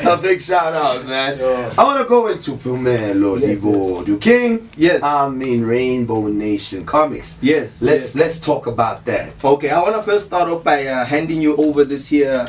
A big shout out, man. Sure. I want to go into Phemelo Dibodu. King? Yes. I mean Rainbow Nation Comics. Yes. Let's talk about that. Okay, I want to first start off by handing you over this here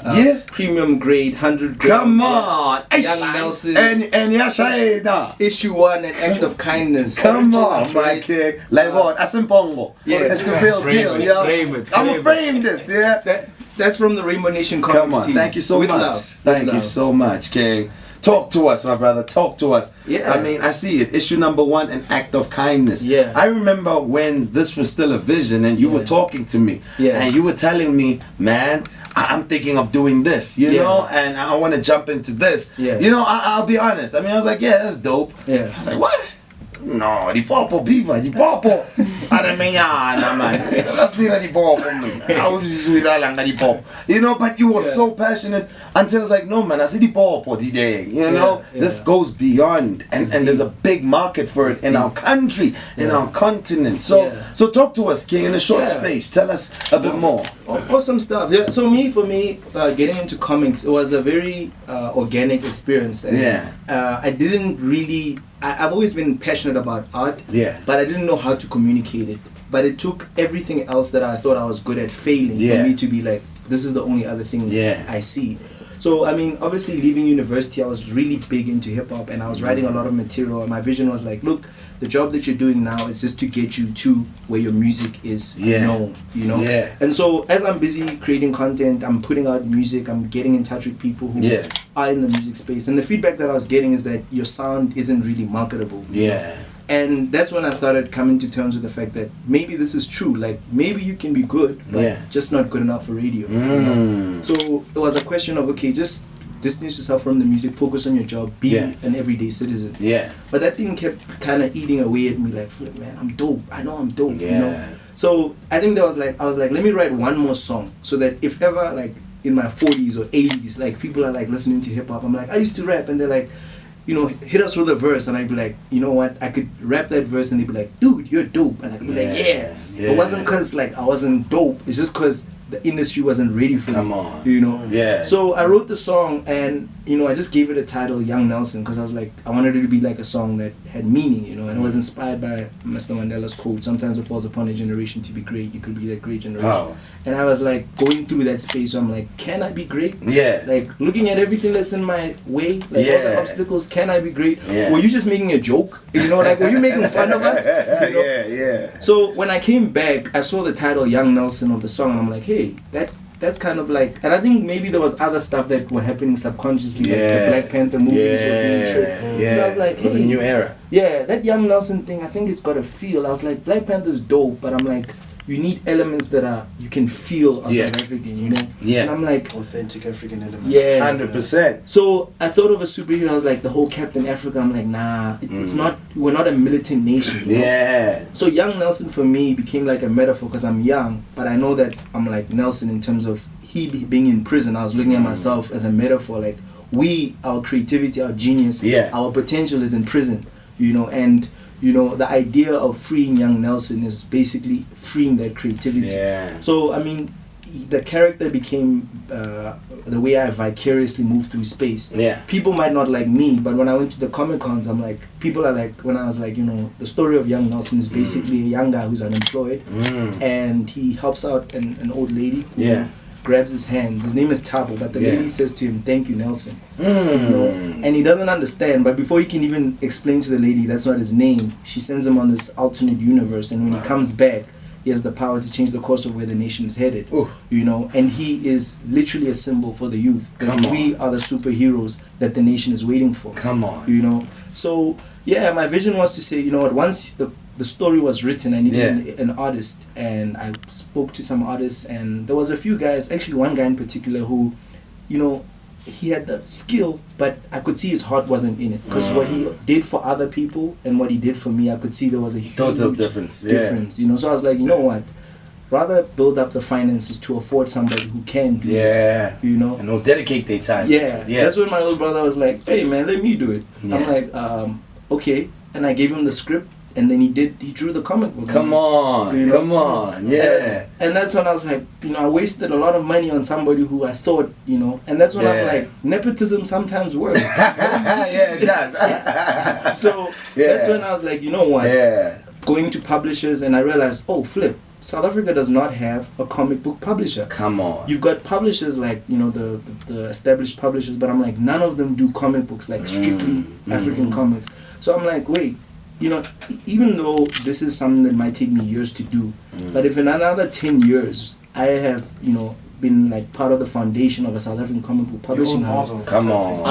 premium grade 100 grade. Come on. Young Nelson. And Yashayna. Issue 1, an act of kindness. Come on, my king. Like what? Asimpongo. Yeah. That's the real deal, yo. I'm gonna frame this, yeah. That's from the Rainbow Nation Comics team. Thank you so much. Love. Thank you so much, King. Talk to us, my brother. Talk to us. Yeah. I mean, I see it. Issue number 1, an act of kindness. Yeah. I remember when this was still a vision and you were talking to me. Yeah. And you were telling me, man, I'm thinking of doing this, you know, and I want to jump into this. Yeah. You know, I'll be honest. I mean, I was like, yeah, that's dope. Yeah. I was like, what? No, the popo beaver, the popo. Man. Let's be the popo, man. I was just with the popo. You know, but you were so passionate until it's like, no, man, I see the popo today. You know, this goes beyond, and there's a big market for it in our country, in our continent. So talk to us, King, in a short space. Tell us a bit more. Awesome stuff. Yeah. So for me, getting into comics, it was a very organic experience. And, I didn't really. I've always been passionate about art, but I didn't know how to communicate it. But it took everything else that I thought I was good at failing for me to be like, this is the only other thing I see. So, I mean, obviously leaving university, I was really big into hip-hop and I was writing a lot of material. And my vision was like, look, the job that you're doing now is just to get you to where your music is known, you know? And so as I'm busy creating content, I'm putting out music, I'm getting in touch with people who are in the music space. And the feedback that I was getting is that your sound isn't really marketable. And that's when I started coming to terms with the fact that maybe this is true. Like, maybe you can be good, but just not good enough for radio. You know? So it was a question of, okay, just distance yourself from the music, focus on your job, be an everyday citizen. But that thing kept kind of eating away at me, like, man, I'm dope. I know I'm dope, you know? So I think I was like, let me write one more song so that if ever, like, in my 40s or 80s, like, people are, like, listening to hip-hop, I'm like, I used to rap, and they're like, you know, hit us with a verse, and I'd be like, you know what, I could rap that verse, and they'd be like, dude, you're dope, and I'd be like, It wasn't because, like, I wasn't dope, it's just because the industry wasn't ready for me, you know? So I wrote the song, and, you know, I just gave it a title, Young Nelson, because I was like, I wanted it to be like a song that had meaning, you know, and it was inspired by Mr. Mandela's quote, sometimes it falls upon a generation to be great, you could be that great generation. And I was like going through that space where I'm like, can I be great? Like looking at everything that's in my way, like all the obstacles, can I be great? Were you just making a joke? You know, like were you making fun of us? You know? So when I came back, I saw the title Young Nelson of the song, and I'm like, hey, that's kind of like, and I think maybe there was other stuff that were happening subconsciously, like the Black Panther movies were being tripped. So I was like, hey, it was a new era. That Young Nelson thing, I think it's got a feel. I was like, Black Panther's dope, but I'm like, you need elements that are, you can feel as South African, you know? And I'm like, authentic African elements. 100%. So I thought of a superhero, I was like, the whole Captain Africa, I'm like, nah, it's not, we're not a militant nation. You know? So Young Nelson for me became like a metaphor because I'm young, but I know that I'm like Nelson in terms of he being in prison. I was looking at myself as a metaphor, like our creativity, our genius, our potential is in prison, you know, and you know, the idea of freeing young Nelson is basically freeing that creativity. So, I mean, the character became the way I vicariously moved through space. People might not like me, but when I went to the Comic Cons, I'm like, people are like, when I was like, you know, the story of young Nelson is basically a young guy who's unemployed, and he helps out an old lady who grabs his hand. His name is Tabo, but the lady says to him, thank you, Nelson. You know? And he doesn't understand, but before he can even explain to the lady that's not his name, she sends him on this alternate universe, and when he comes back, he has the power to change the course of where the nation is headed. You know, and he is literally a symbol for the youth. We are the superheroes that the nation is waiting for. You know, so yeah, my vision was to say, you know what, once the story was written, I needed an artist, and I spoke to some artists, and there was a few guys, actually one guy in particular who, you know, he had the skill, but I could see his heart wasn't in it, because what he did for other people and what he did for me, I could see there was a huge total difference. You know, so I was like, you know what, rather build up the finances to afford somebody who can do it, you know, and will dedicate their time. That's when my little brother was like, hey man, let me do it. I'm like, okay, and I gave him the script, and then he drew the comic book. Come on, come on, yeah. And that's when I was like, I wasted a lot of money on somebody who I thought, and that's when I'm like, nepotism sometimes works. Yeah, it does. So that's when I was like, you know what? Yeah. Going to publishers, and I realized, oh, flip. South Africa does not have a comic book publisher. Come on. You've got publishers like, the established publishers, but I'm like, none of them do comic books, like strictly African comics. So I'm like, wait, even though this is something that might take me years to do, but if in another 10 years, I have, been like part of the foundation of a South African comic book publishing house. Come on.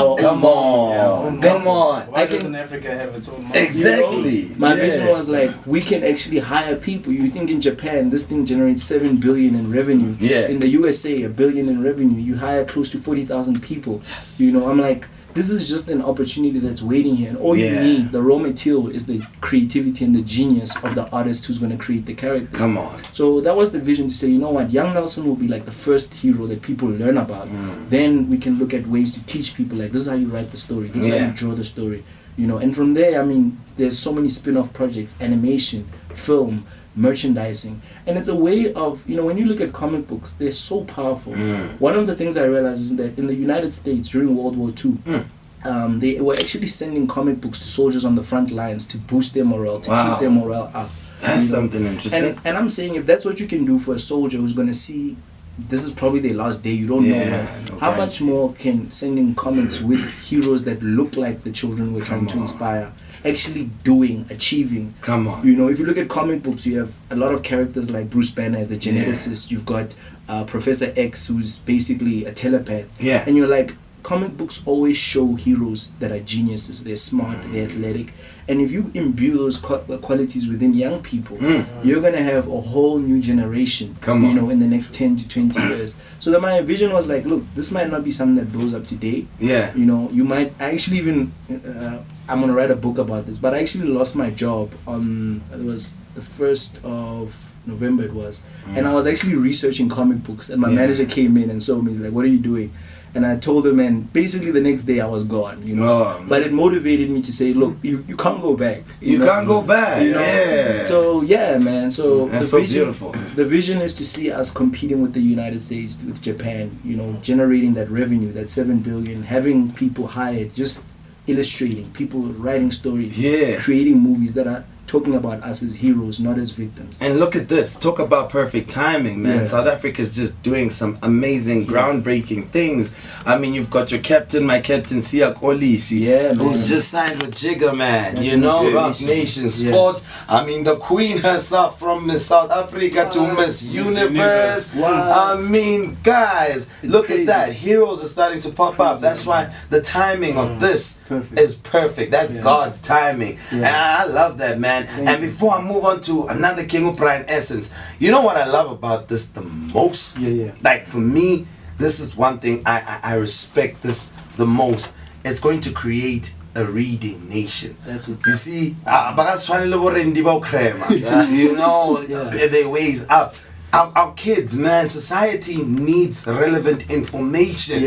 Why doesn't Africa have its own market? Exactly. My vision was like, we can actually hire people. You think in Japan, this thing generates 7 billion in revenue. Yeah. In the USA, 1 billion in revenue. You hire close to 40,000 people. Yes. I'm like, this is just an opportunity that's waiting here, and all you need, the raw material, is the creativity and the genius of the artist who's going to create the character. Come on. So that was the vision, to say, you know what, young Nelson will be like the first hero that people learn about. Then we can look at ways to teach people, like, this is how you write the story, this is how you draw the story, and from there, there's so many spin-off projects, animation, film, merchandising, and it's a way of, when you look at comic books, they're so powerful. One of the things I realized is that in the United States during World War II, they were actually sending comic books to soldiers on the front lines to boost their morale, to keep their morale up. That's something interesting. And I'm saying, if that's what you can do for a soldier who's going to see, this is probably their last day, you don't know, how much more can sending comics with heroes that look like the children we're trying to inspire actually achieving. Come on. If you look at comic books, you have a lot of characters like Bruce Banner as the geneticist. You've got Professor X, who's basically a telepath. Yeah. And you're like, comic books always show heroes that are geniuses. They're smart, they're athletic. And if you imbue those qualities within young people, you're going to have a whole new generation, in the next 10 to 20 years. So then my vision was like, look, this might not be something that blows up today. Yeah. You might actually even, I'm going to write a book about this, but I actually lost my job on, it was the 1st of November it was. And I was actually researching comic books, and my manager came in and saw me, he's like, what are you doing? And I told him, and basically the next day I was gone, but it motivated me to say, look, you can't go back. You can't go back. Yeah. So yeah, man. So that's so beautiful. The vision is to see us competing with the United States, with Japan. Generating that revenue, that 7 billion, having people hired, just illustrating, people writing stories, creating movies that are talking about us as heroes, not as victims. And look at this, talk about perfect timing, man. South Africa is just doing some amazing, groundbreaking things. You've got your captain, my captain, Siya Kolisi, who's just signed with Jigga, man. That's Rock Nation Sports. The queen herself from Miss South Africa to Miss Universe. Wow. Guys, look at that. Heroes are starting to pop up. That's why the timing of this is perfect. That's God's timing. And I love that, man. And before I move on to another King of Pride Essence, you know what I love about this the most? Like, for me, this is one thing I respect this the most. It's going to create a reading nation. That's what's you see, their ways up. Our kids, man, society needs relevant information.